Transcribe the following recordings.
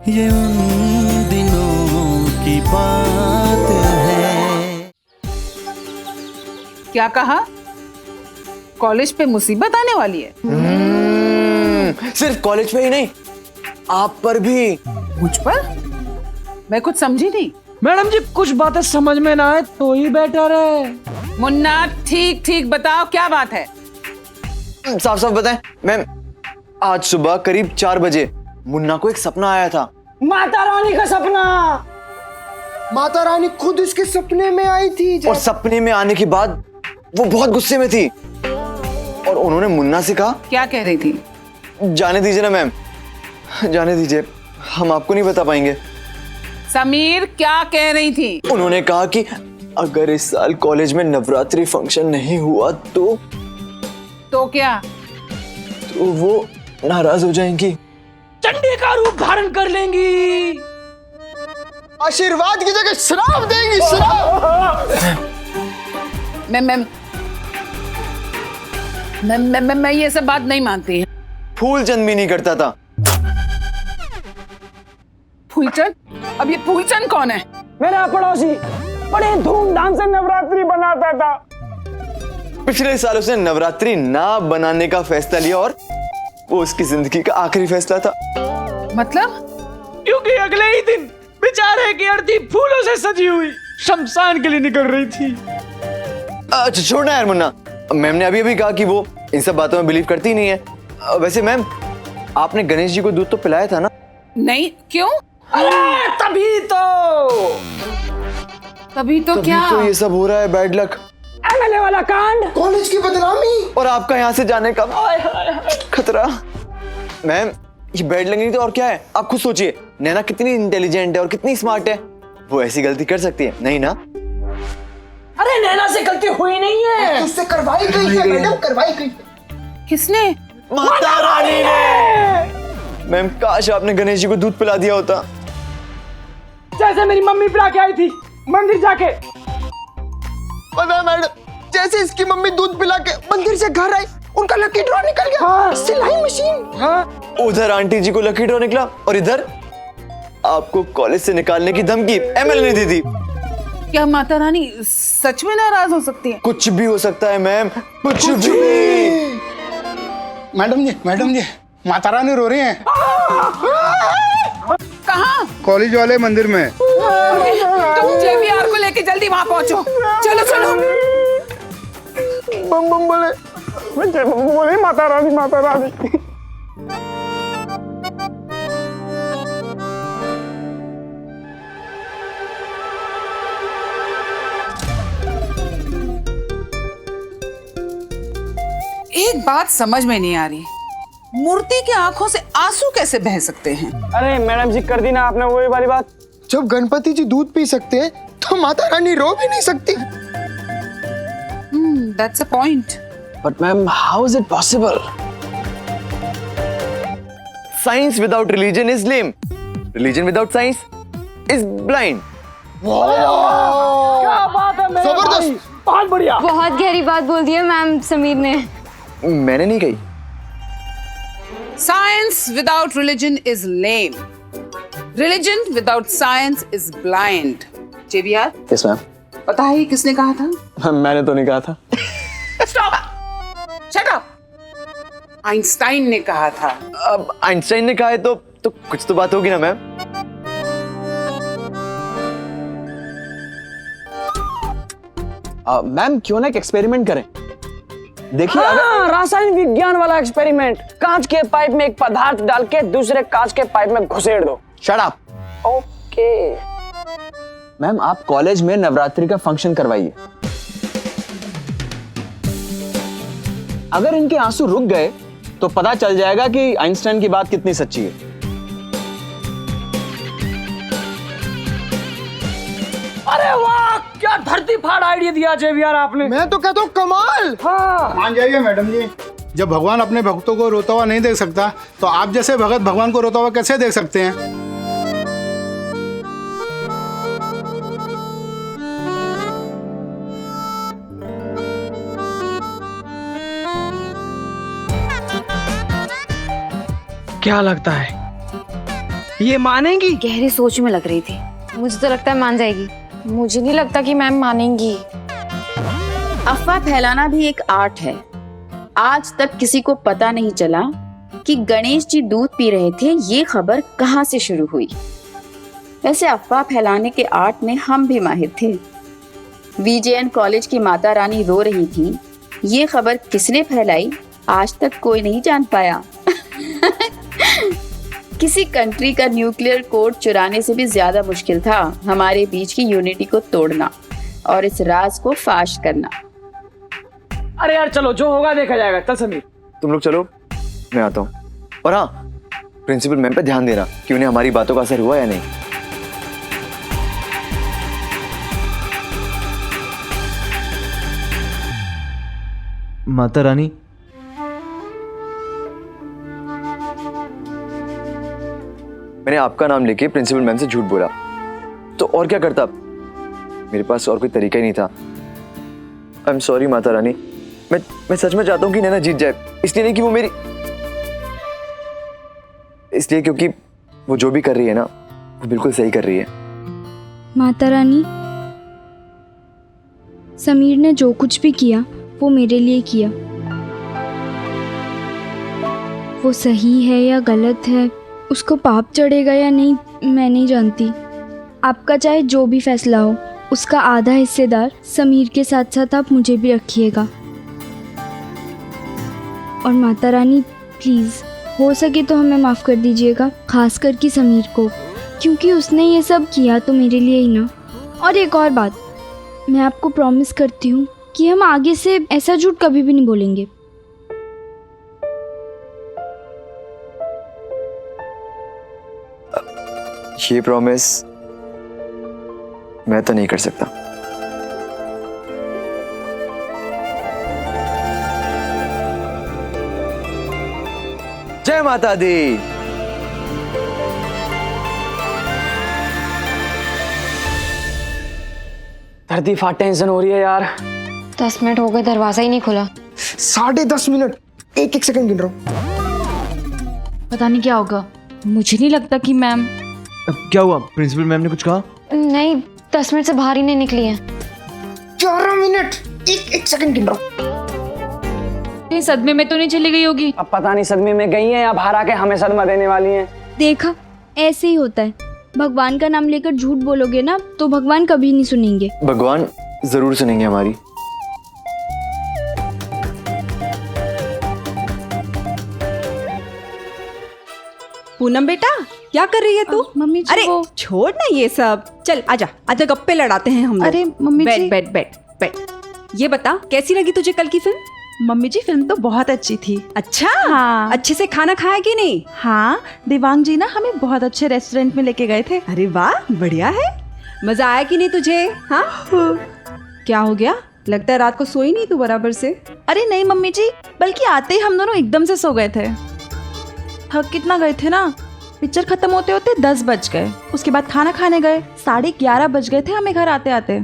ये उन दिनों की बात है। क्या कहा? कॉलेज पे मुसीबत आने वाली है? सिर्फ कॉलेज पे ही नहीं, आप पर भी। मुझ पर? मैं कुछ समझी नहीं। मैडम जी कुछ बातें समझ में ना आए तो ही बेटर है। मुन्ना ठीक ठीक बताओ क्या बात है? साफ साफ बताएं मैम। आज सुबह करीब 4 बजे मुन्ना को एक सपना आया था। माता रानी का सपना। माता रानी खुद उसके सपने में आई थी। और सपने में आने के बाद वो बहुत गुस्से में थी और उन्होंने मुन्ना से कहा। क्या कह रही थी? जाने दीजिए ना मैम, जाने दीजिए, हम आपको नहीं बता पाएंगे। समीर क्या कह रही थी? उन्होंने कहा कि अगर इस साल कॉलेज में नवरात्रि फंक्शन नहीं हुआ तो क्या? तो वो नाराज हो जाएंगी, चंडी का रूप धारण कर लेंगी, आशीर्वाद की जगह श्राप देंगी। श्राप। मैं ये सब बात नहीं मानती। फूलचंद भी नहीं करता था। फूलचंद? अब ये फूलचंद कौन है? मेरा पड़ोसी बड़े धूमधाम से नवरात्रि बनाता था। पिछले साल उसने नवरात्रि ना बनाने का फैसला लिया और वो उसकी जिंदगी का आखिरी फैसला था। मतलब? क्योंकि अगले ही दिन बेचारे की अर्थी फूलों से सजी हुई शमशान के लिए निकल रही थी। अच्छा छोड़ना यार मुन्ना, मैम ने अभी अभी कहा कि वो इन सब बातों में बिलीव करती नहीं है। वैसे मैम आपने गणेश जी को दूध तो पिलाया था ना? नहीं, क्यों? अरे तभी तो क्या? तो ये सब हो रहा है, बैड लक, एमएलए वाला कांड, कॉलेज की बदनामी और आपका यहाँ से जाने का खतरा। मैम ये बैड लक नहीं तो और क्या है? आप खुद सोचिए, नैना कितनी इंटेलिजेंट है और कितनी स्मार्ट है, वो ऐसी गलती कर सकती है नहीं ना? अरे नैना से गलती हुई नहीं है, उससे करवाई गई है मैडम, करवाई गई। किसने? माता रानी ने। मैम काश आपने गणेश जी को दूध पिला दिया होता। जैसे मेरी मम्मी पिला के आई थी मंदिर जाके। पता है मैडम, जैसे इसकी मम्मी दूध पिला के मंदिर से घर आई, उनका लकी ड्रॉ निकल गया। हाँ। सिलाई मशीन। हाँ। उधर आंटी जी को लकी ड्रॉ निकला और इधर आपको कॉलेज से निकालने की धमकी एमएलए ने दी थी। क्या माता रानी सच में नाराज हो सकती है? कुछ भी हो सकता है मैम, कुछ भी। मैडम जी माता रानी रो रही हैं। कहाँ? कॉलेज वाले मंदिर में। तुम जेवीआर को लेके जल्दी वहां पहुंचो। चलो चलो। बम बम बोले माता रानी माता रानी। एक बात समझ में नहीं आ रही, मूर्ति की आंखों से आंसू कैसे बह सकते हैं? अरे मैडम जी कर दी ना आपने वही वाली बात। जब गणपति जी दूध पी सकते हैं तो माता रानी रो भी नहीं सकती। That's a point. But ma'am, how is it possible? Science without religion is lame. Religion without science is blind. क्या बात है मेरे जबरदस्त। भाई, बहुत बढ़िया। बहुत गहरी बात बोल दी है मैम समीर ने। मैंने नहीं कही। Science without religion is lame. Religion without science is blind. JVR, Yes ma'am. पता है ये किसने कहा था? मैंने तो नहीं कहा था। Stop! Shut up! आइंस्टाइन ने कहा था। अब आइंस्टाइन ने कहा है तो कुछ तो बात होगी ना मैम। मैम क्यों ना एक एक्सपेरिमेंट करें? देखिए हाँ, रासायनिक विज्ञान वाला एक्सपेरिमेंट। कांच के पाइप में एक पदार्थ डाल के दूसरे कांच के पाइप में घुसेड़ दो। Shut up. ओके। मैम आप कॉलेज में नवरात्रि का फंक्शन करवाइए। अगर इनके आंसू रुक गए तो पता चल जाएगा कि आइंस्टाइन की बात कितनी सच्ची है। अरे वाह, क्या धरती फाड़ आइडिया दिया जेवीआर आपने। मैं तो कहता हूँ कमाल। हाँ। मान जाइए मैडम जी, जब भगवान अपने भक्तों को रोता हुआ नहीं देख सकता तो आप जैसे भगत भगवान को रोता हुआ कैसे देख सकते हैं? क्या लगता है ये मानेंगी? गहरी सोच में लग रही थी। मुझे तो लगता है मान जाएगी। मुझे नहीं लगता कि मैम मानेंगी। अफवाह फैलाना भी एक आर्ट है। आज तक किसी को पता नहीं चला कि गणेश जी दूध पी रहे थे, ये खबर कहाँ से शुरू हुई। वैसे अफवाह फैलाने के आर्ट में हम भी माहिर थे। VJN कॉलेज की माता रानी रो रही थी, ये खबर किसने फैलाई आज तक कोई नहीं जान पाया। किसी कंट्री का न्यूक्लियर कोड चुराने से भी ज्यादा मुश्किल था हमारे बीच की यूनिटी को तोड़ना और इस राज को फाश करना। अरे यार चलो, जो होगा देखा जाएगा। चल समीर। तुम लोग चलो, मैं आता हूँ। और हाँ, प्रिंसिपल मैम पे ध्यान देना कि उन्हें हमारी बातों का असर हुआ या नहीं। माता रानी, मैंने आपका नाम लेके प्रिंसिपल मैम से झूठ बोला, तो और क्या करता? मेरे पास और कोई तरीका ही नहीं था। I am sorry Mata Rani. मैं सच में चाहता हूँ कि नैना जीत जाए, इसलिए नहीं कि वो मेरी, इसलिए क्योंकि वो जो भी कर रही है ना, वो बिल्कुल सही कर रही है। माता रानी, समीर ने जो कुछ भी किया वो मेरे लिए किया। वो सही है या गलत है, उसको पाप चढ़ेगा या नहीं, मैं नहीं जानती। आपका चाहे जो भी फैसला हो, उसका आधा हिस्सेदार समीर के साथ साथ आप मुझे भी रखिएगा। और माता रानी प्लीज़, हो सके तो हमें माफ़ कर दीजिएगा, खास करके समीर को, क्योंकि उसने ये सब किया तो मेरे लिए ही ना। और एक और बात, मैं आपको प्रॉमिस करती हूँ कि हम आगे से ऐसा झूठ कभी भी नहीं बोलेंगे। ये प्रॉमिस मैं तो नहीं कर सकता। जय माता दी। धरती फाट टेंशन हो रही है यार। 10 मिनट हो गए, दरवाजा ही नहीं खुला। 10.5 मिनट, एक सेकंड गिन रहा हूँ। पता नहीं क्या होगा। मुझे नहीं लगता कि मैम। क्या हुआ? प्रिंसिपल मैम ने कुछ कहा? नहीं, 10 मिनट से बाहर ही नहीं निकली है। 11 मिनट, एक सेकंड गिन रहा हूँ। कहीं सदमे में तो नहीं चली गई होगी? अब पता नहीं सदमे में गई हैं या बाहर आके हमें सदमा देने वाली हैं। देखा, ऐसे ही होता है। भगवान का नाम लेकर झूठ बोलोगे ना तो भगवान कभी नहीं सुनेंगे। भगवान जरूर सुनेंगे हमारी। पूनम बेटा, क्या कर रही है तू? मम्मी जी, अरे छोड़ ना ये सब, चल आजा आजा, गप्पे लड़ाते हैं हम लोग। अरे मम्मी जी। बैठ बैठ बैठ बैठ। ये बता, कैसी लगी तुझे कल की फिल्म? मम्मी जी फिल्म तो बहुत अच्छी थी। अच्छा, हाँ। अच्छे से खाना खाया कि नहीं? हाँ, देवांग जी ना हमें बहुत अच्छे रेस्टोरेंट में लेके गए थे। अरे वाह, बढ़िया है। मजा आया कि नहीं तुझे? हाँ। क्या हो गया? लगता है रात को सोई नहीं तू बराबर से। अरे नहीं मम्मी जी, बल्कि आते ही हम दोनों एकदम से सो गए थे। थक कितना गए थे ना। पिक्चर खत्म होते होते 10 बज गए। उसके बाद खाना खाने गए, 11:30 बज गए थे हमें घर आते आते।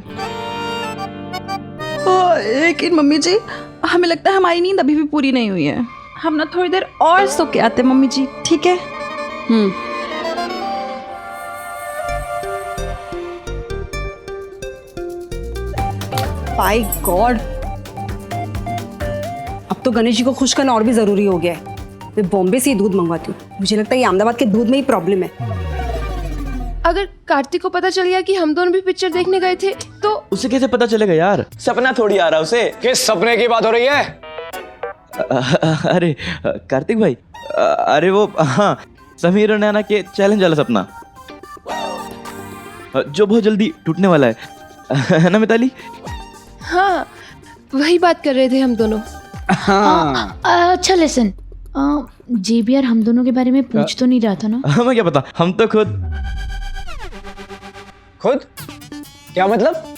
लेकिन मम्मी जी, हमें लगता है हमारी नींद अभी भी पूरी नहीं हुई है। हम ना थोड़ी देर और सो के आते मम्मी जी, ठीक है? बाय गॉड, अब तो गणेश जी को खुश करना और भी जरूरी हो गया है। मैं बॉम्बे से ही दूध मंगवाती हूँ। मुझे लगता है ये अहमदाबाद के दूध में ही प्रॉब्लम है। अगर कार्तिक को पता चल गया कि हम दोनों भी पिक्चर देखने गए थे तो उसे कैसे पता चलेगा यार? सपना थोड़ी आ रहा उसे। किस सपने की बात हो रही है? अरे कार्तिक भाई, अरे वो हाँ, समीर और नैना के चैलेंज वाला सपना जो बहुत जल्दी टूटने वाला है ना मिताली? हाँ, वही बात कर रहे थे हम दोनों। हाँ। अच्छा लिसन, JBR हम दोनों के बारे में पूछ तो नहीं रहा था ना? हमें क्या पता, हम तो खुद क्या मतलब?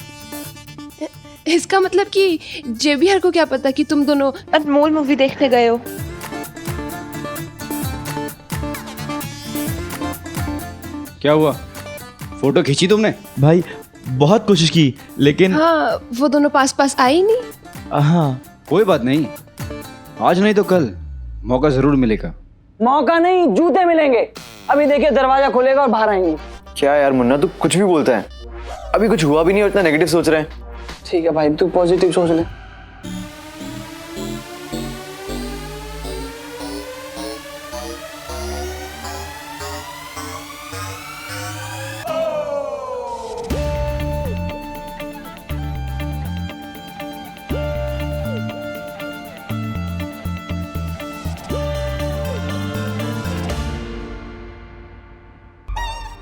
इसका मतलब कि JBR को क्या पता कि तुम दोनों अनमोल मूवी देखने गए हो। क्या हुआ? फोटो खींची तुमने? भाई बहुत कोशिश की लेकिन हाँ, वो दोनों पास पास आए ही नहीं। हाँ, कोई बात नहीं, आज नहीं तो कल मौका जरूर मिलेगा। मौका नहीं, जूते मिलेंगे। अभी देखिए दरवाजा खुलेगा और बाहर आएंगे। क्या यार मुन्ना, तू कुछ भी बोलता है। अभी कुछ हुआ भी नहीं और इतना नेगेटिव सोच रहे हैं। ठीक है भाई, तू पॉजिटिव सोच ले।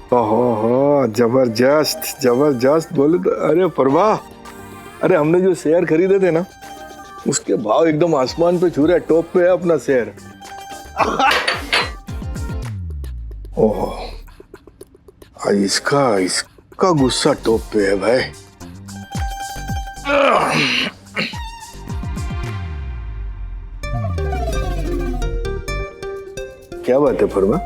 ओहो, जबरदस्त जबरदस्त बोले तो। अरे परवाह, अरे हमने जो शेयर खरीदे थे ना, उसके भाव एकदम आसमान पे छू रहे, टॉप पे है अपना शेयर। ओहो, इसका गुस्सा टॉप पे है भाई। क्या बात है फरमा,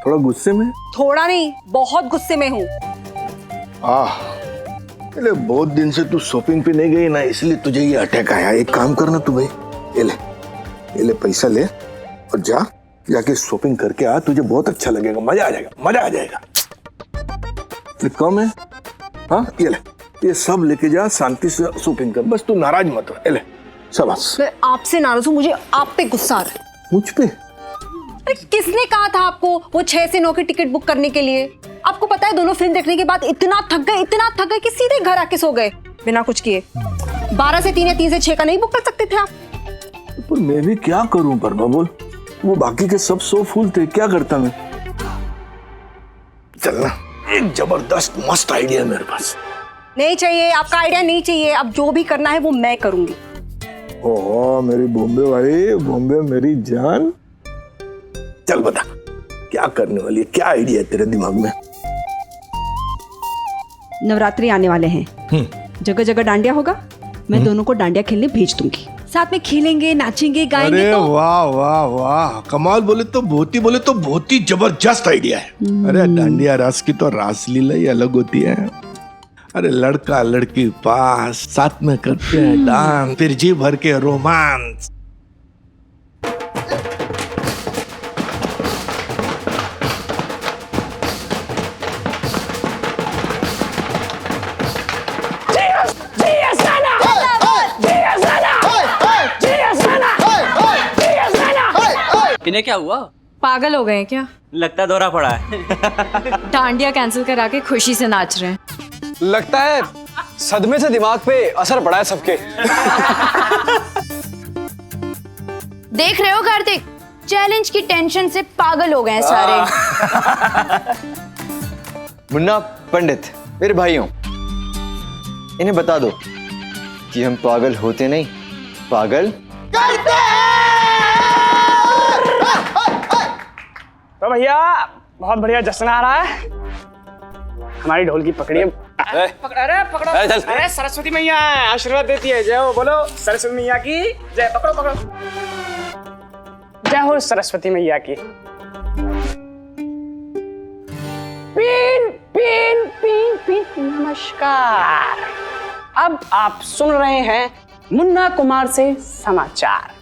थोड़ा गुस्से में? थोड़ा नहीं, बहुत गुस्से में हूँ। अरे बहुत दिन से तू शॉपिंग पे नहीं गई ना, इसलिए तुझे ये अटैक आया। एक काम करना तू भाई, ये ले पैसा ले और जाके शॉपिंग करके आ, तुझे बहुत अच्छा लगेगा, मजा आ जाएगा। कम है? हाँ ये ले, ये सब लेके जा, शांति से शॉपिंग कर, बस तू नाराज मत हो। ये ले शाबाश। मैं आपसे नाराज हूँ, मुझे आप पे गुस्सा आ रहा है। मुझ पे? किसने कहा था आपको वो 6 से 9 की टिकट बुक करने के लिए? आपको पता है दोनों फिल्म देखने के बाद इतना थक गए कि सीधे घर आके सो गए बिना कुछ किए। 12 से 3 या 3 से 6 का नहीं बुक कर सकते थे आप? पर मैं भी क्या करूं परमा, बोल। वो बाकी के सब सो फूल थे, क्या करता मैं। चलना, एक जबरदस्त मस्त आइडिया है मेरे पास। नहीं चाहिए, आपका आइडिया नहीं चाहिए। अब जो भी करना है वो मैं करूंगी। ओह मेरी बॉम्बे वाली, बॉम्बे मेरी जान, चल बता क्या करने वाली है, क्या आइडिया है तेरे दिमाग में? नवरात्रि आने वाले हैं, जगह जगह डांडिया होगा। मैं दोनों को डांडिया खेलने भेज दूंगी, साथ में खेलेंगे, नाचेंगे, गाएंगे। अरे वाह वाह वाह, कमाल। बोले तो बहुत ही जबरदस्त आइडिया है। अरे डांडिया रास की तो रासलीला ही अलग होती है। अरे लड़का लड़की पास साथ में करते हैं डांस, फिर जी भर के रोमांस। इन्हें क्या हुआ? पागल हो गए क्या? लगता दौरा पड़ा है। डांडिया कैंसिल करा के खुशी से नाच रहे हैं। लगता है सदमे से दिमाग पे असर पड़ा है सबके। देख रहे हो कार्तिक, चैलेंज की टेंशन से पागल हो गए हैं सारे। मुन्ना पंडित मेरे भाई हो, इन्हें बता दो कि हम पागल होते नहीं, पागल करते हैं। तो भैया बहुत बढ़िया जश्न आ रहा है। हमारी ढोल की पकड़िए। अरे पकड़ो। अरे सरस्वती मैया आशीर्वाद देती है। जय हो, बोलो सरस्वती मैया की जय। पकड़ो। जय हो सरस्वती मैया की। पीन नमस्कार। अब आप सुन रहे हैं मुन्ना कुमार से समाचार।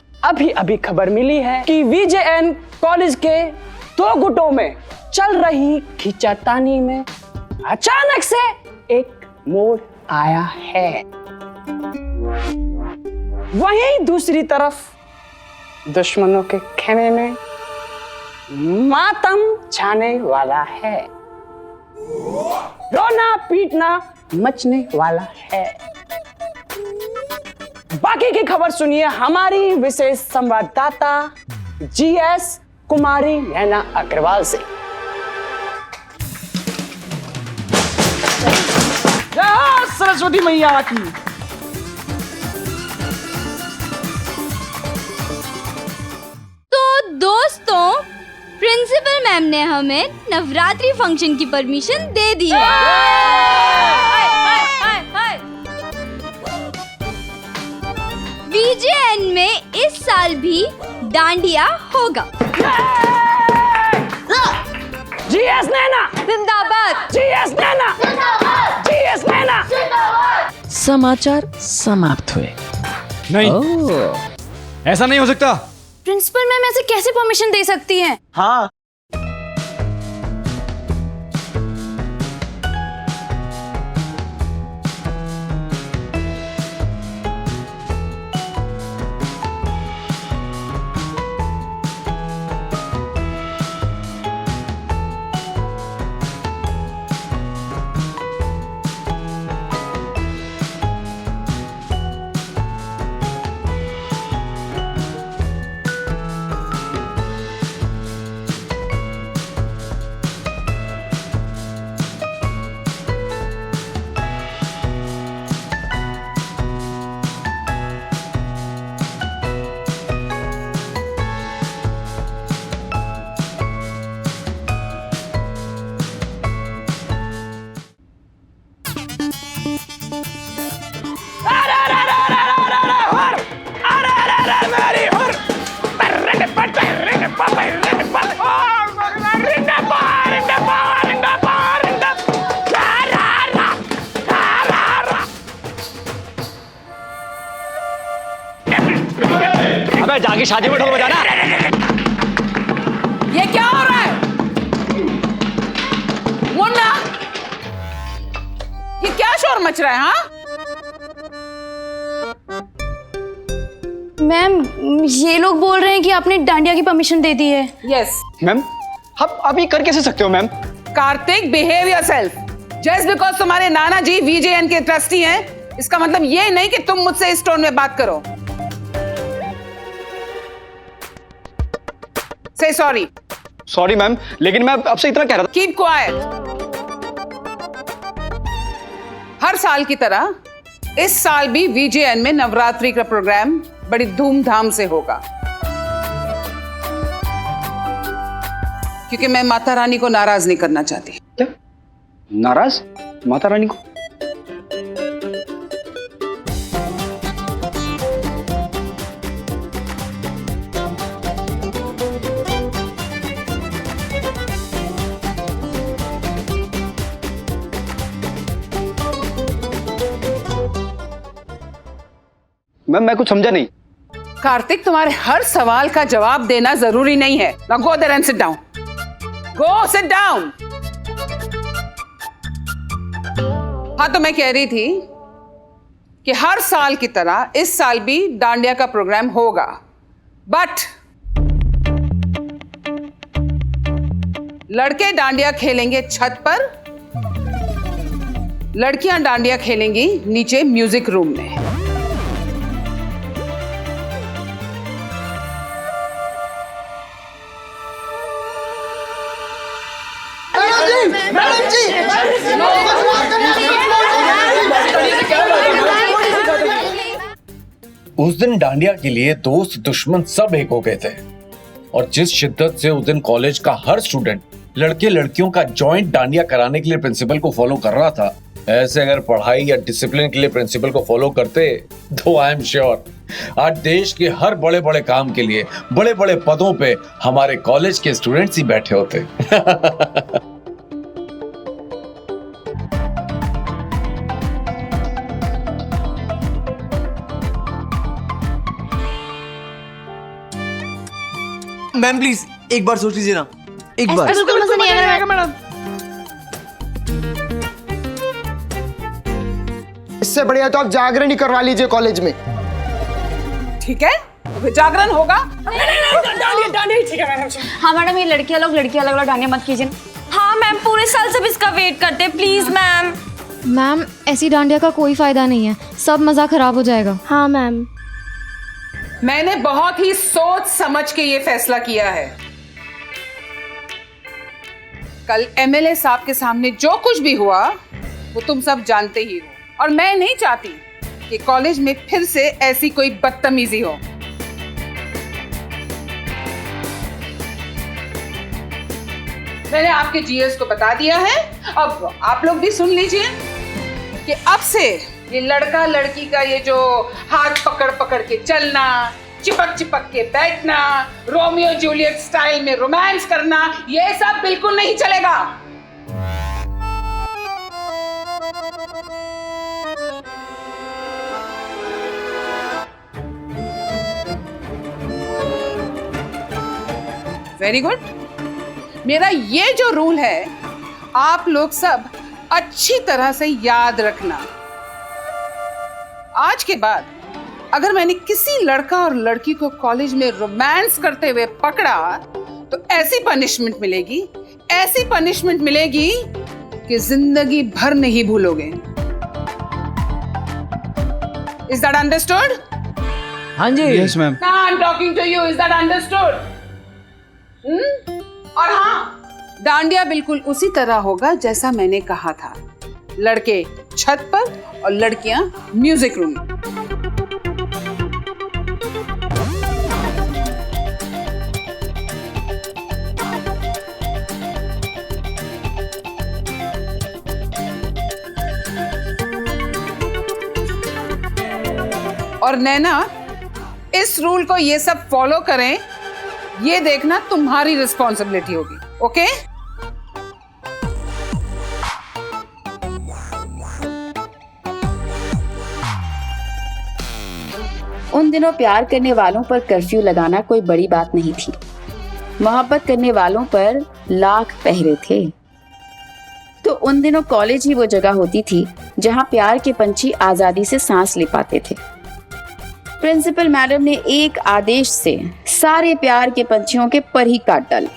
अभी खबर मिली है कि VJN कॉलेज के 2 गुटों में चल रही खींचातानी में अचानक से एक मोड़ आया है। वहीं दूसरी तरफ दुश्मनों के खेमे में मातम छाने वाला है, रोना पीटना मचने वाला है। बाकी की खबर सुनिए हमारी विशेष संवाददाता GS कुमारी नैना अग्रवाल से। जय सरस्वती मैया की। तो दोस्तों, प्रिंसिपल मैम ने हमें नवरात्रि फंक्शन की परमिशन दे दी है। VJN में इस साल भी डांडिया होगा। GS नैना जिंदाबाद। GS नैना जिंदाबाद। GS नैना जिंदाबाद। समाचार समाप्त हुए। नहीं, ऐसा नहीं हो सकता। प्रिंसिपल मैम ऐसे कैसे परमिशन दे सकती हैं? हाँ, की शादी में ढोल बजाना। ये क्या हो रहा है मुन्ना? ये क्या शोर मच रहा है? हाँ मैम, ये लोग बोल रहे हैं कि आपने डांडिया की परमिशन दे दी है। यस मैम, आप ये कर कैसे सकते हो ma'am? Kartik, behave yourself. Just because तुम्हारे नाना जी VJN के ट्रस्टी हैं, इसका मतलब ये नहीं कि तुम मुझसे इस टोन में बात करो। से सॉरी। सॉरी मैम, लेकिन मैं आपसे इतना कह रहा था। Keep quiet. हर साल की तरह इस साल भी VJN में नवरात्रि का प्रोग्राम बड़ी धूमधाम से होगा, क्योंकि मैं माता रानी को नाराज नहीं करना चाहती। क्या नाराज? माता रानी को? मैम, मैं कुछ समझा नहीं। कार्तिक, तुम्हारे हर सवाल का जवाब देना जरूरी नहीं है। Now go there and sit down. Go sit down. हाँ, तो मैं कह रही थी कि हर साल की तरह इस साल भी डांडिया का प्रोग्राम होगा, बट लड़के डांडिया खेलेंगे छत पर, लड़कियां डांडिया खेलेंगी नीचे म्यूजिक रूम में। मैडम जी, उस दिन डांडिया के लिए दोस्त दुश्मन सब एक हो गए थे, और जिस शिद्दत से उस दिन कॉलेज का हर स्टूडेंट लड़के लड़कियों का जॉइंट डांडिया कराने के लिए प्रिंसिपल को फॉलो कर रहा था, ऐसे अगर पढ़ाई या डिसिप्लिन के लिए प्रिंसिपल को फॉलो करते तो आई एम श्योर आज देश के हर बड़े बड़े काम के लिए बड़े बड़े पदों पे हमारे कॉलेज के स्टूडेंट्स ही बैठे होते। मैम प्लीज एक बार सोच लीजिए ना, एक बार। इससे बढ़िया तो आप जागरण ही करवा लीजिए कॉलेज में। ठीक है, तो फिर जागरण होगा। हाँ मैडम, ये लड़कियां लोग डांडिया मत कीजिए। हाँ मैम, पूरे साल सब इसका वेट करते हैं, प्लीज मैम। मैम, ऐसी डांडिया का कोई फायदा नहीं है, सब मजा खराब हो जाएगा। हाँ मैम। मैंने बहुत ही सोच समझ के ये फैसला किया है। कल MLA साहब के सामने जो कुछ भी हुआ वो तुम सब जानते ही हो, और मैं नहीं चाहती कि कॉलेज में फिर से ऐसी कोई बदतमीजी हो। मैंने आपके GS को बता दिया है, अब आप लोग भी सुन लीजिए कि अब से ये लड़का लड़की का ये जो हाथ पकड़ पकड़ के चलना, चिपक चिपक के बैठना, रोमियो जूलियट स्टाइल में रोमांस करना, ये सब बिल्कुल नहीं चलेगा। Very good. मेरा ये जो रूल है आप लोग सब अच्छी तरह से याद रखना। आज के बाद अगर मैंने किसी लड़का और लड़की को कॉलेज में रोमांस करते हुए पकड़ा तो ऐसी पनिशमेंट मिलेगी कि जिंदगी भर नहीं भूलोगे। Is that understood? हाँ जी। Yes ma'am. Now I'm talking to you. Is that understood? और हाँ, डांडिया बिल्कुल उसी तरह होगा जैसा मैंने कहा था। लड़के छत पर और लड़कियां म्यूजिक रूम में। और नैना, इस रूल को ये सब फॉलो करें, ये देखना तुम्हारी रिस्पॉन्सिबिलिटी होगी। ओके? उन दिनों प्यार करने वालों पर कर्फ्यू लगाना कोई बड़ी बात नहीं थी। मोहब्बत करने वालों पर लाख पहरे थे। तो उन दिनों कॉलेज ही वो जगह होती थी जहां प्यार के पंछी आजादी से सांस ले पाते थे। प्रिंसिपल मैडम ने एक आदेश से सारे प्यार के पंछियों के पर ही काट डाले।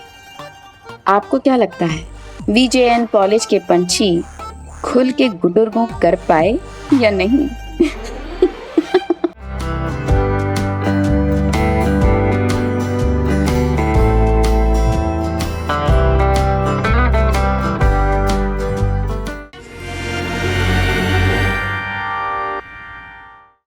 आपको क्या लगता है VJN कॉलेज के पंछी खुल के गुटुरगों कर पाए या नहीं?